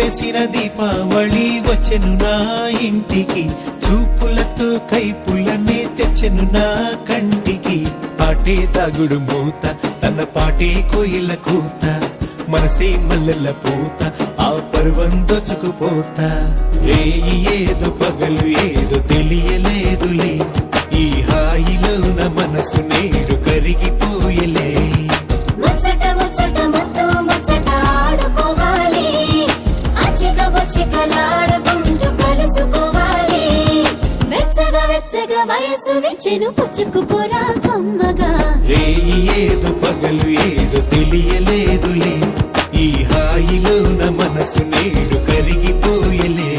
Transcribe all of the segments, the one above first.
వేసిన దీపావళి వచ్చెను నా ఇంటికి, చూపులతో కైపులనే తెచ్చెను నా కంటికి. పాటే తాగుడు మూత, తన పాటే కోయిల కూత, మనసే మల్లెల పూత, ఆ పర్వం దోచుకుపోతా. ఏదో పగలు ఏదో తెలియలేదులే, ఈ హాయిలో నా మనసు నేడు కరిగిపోయలే. ముచ్చట ముచ్చట ముద్దు ముచ్చట ఆడుకోవాలి, అచ్చిక బొచ్చికలాడుకుంటూ కలుసుకోవాలి. వెచ్చగా వెచ్చగా వయసు వెచ్చెను పుచ్చుకుపోరా కమ్మగా. ఏదో పగలు ఏదో తెలియలేదులే, ఈ హాయిలో నా మనసు నేడు కరిగిపోయలే.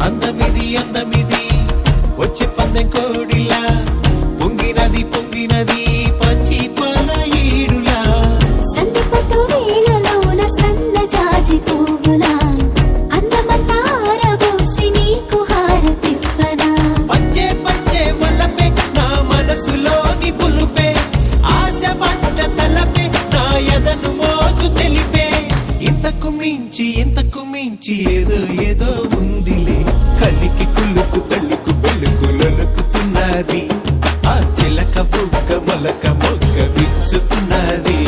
అందమిది వచ్చే పందెం కోడిలా, పొంగినది పొంగినది పచ్చి పాల ఈడులా. సంధిపట్టు వేళలోన సన్న జాజి పువ్వులా, అందమంతా ఆరబోసి నీకు హారతివ్వనా. పంచే పంచే వల్లపే నా మనసులోని పులుపే, ఆశ పట్ట తలపే నా ఎదను మోజు తెలిపే. ఇంతకు మించి ఏదో ఏదో ఉందిలే, కలికి కులుకు తల్లుకు బెల్లుకు లొలుకుతున్నది, ఆ చిలక బుక్క మొలక మొక్క విచ్చుతున్నది.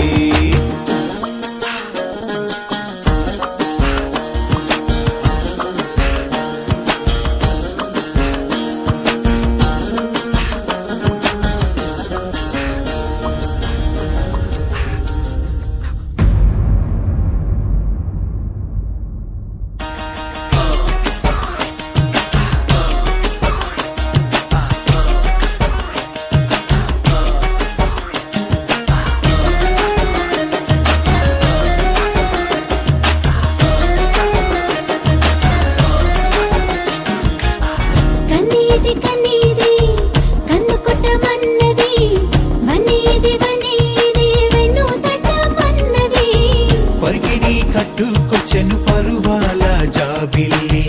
కన్నీది కన్ను కొట్టమన్నది, వన్నీది వెన్ను తట్టమన్నది. పరికిణి కట్టుకొచ్చెను పరువాల జాబిల్లి,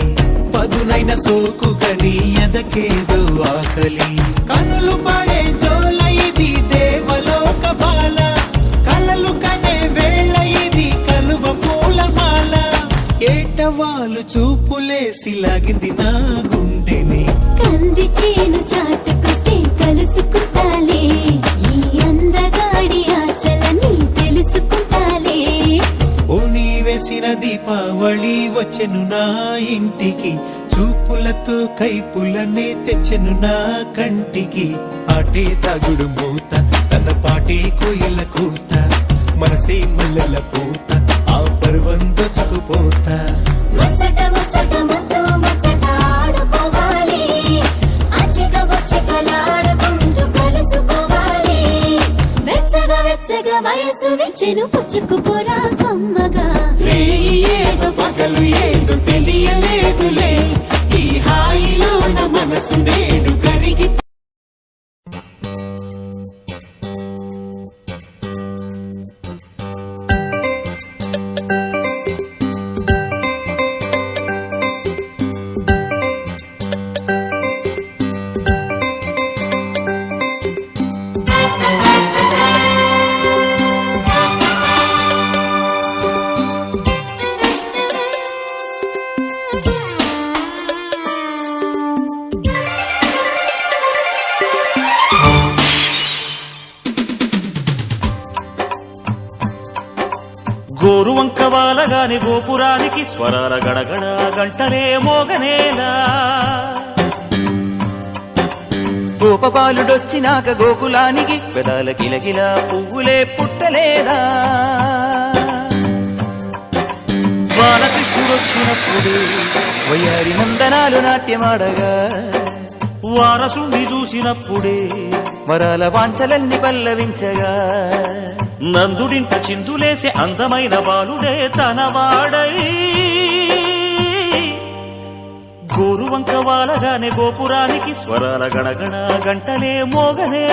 పదునైన సోకు గని ఎదకేదో ఆకలి. కనులు పడే జోల ఇది దేవలోక బాల, కలలు కనే వేళ ఇది కలువ పూలమాల. ఏటవాలు చూపులేసి లాగింది నా గుండెని, కంది చేను చాటుకొస్తే కలుసుకుంటాలే, ఈ అందగాడి ఆశలని తెలుసుకుంటాలే. ఓని వేసిన దీపావళి వచ్చెను నా ఇంటికి, చూపులతో కైపులనే తెచ్చెను నా కంటికి. పాటే తాగుడు మూత, తన పాటే కోయిల కూత, మనసే మల్లెల పూత, ఆ పర్వం దోచుకుపోతా. ముచ్చట ముచ్చట ముద్దు ముచ్చట ఆడుకోవాలి, అచ్చిక బొచ్చికలాడుకుంటూ కలుసుకోవాలి. వెచ్చగా వెచ్చగా వయసు వెచ్చెను పుచ్చుకుపోరా కమ్మగా. ఏదో పగలు ఏదో తెలియలేదులే, ఈ హాయిలో నా మనసు నేడు కరిగి. గోరువంక వాలగాని గోపురానికి స్వరాల గడగడ గంటలే మోగనేలా. గోపబాలుడొచ్చినాక గోకులానికి పెదాల కిలకిల పువ్వులే పుట్టలేదా. బాలకృష్ణుడొచ్చినప్పుడే వయ్యారి నందనాలు నాట్యమాడగా, వారసుని చూసినప్పుడే వరాల వాంఛలన్నీ పల్లవించగా, నందుడింట చిందులేసే అందమైన బాలుడే తనవాడై. గోరువంక వాలగానే గోపురానికి స్వరాల గణగణ గంటలే మోగనే.